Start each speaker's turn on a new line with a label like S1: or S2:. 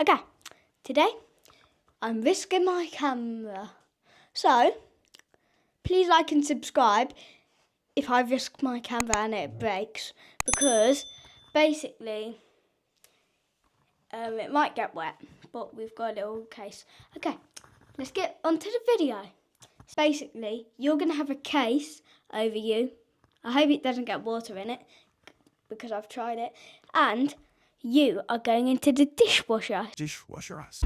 S1: Okay, today I'm risking my camera. So, please like and subscribe if I risk my camera and it breaks. Because, basically, it might get wet. But we've got a little case. Okay, let's get onto the video. Basically, you're going to have a case over you. I hope it doesn't get water in it, because I've tried it. And you are going into the dishwasher.
S2: Dishwasher us.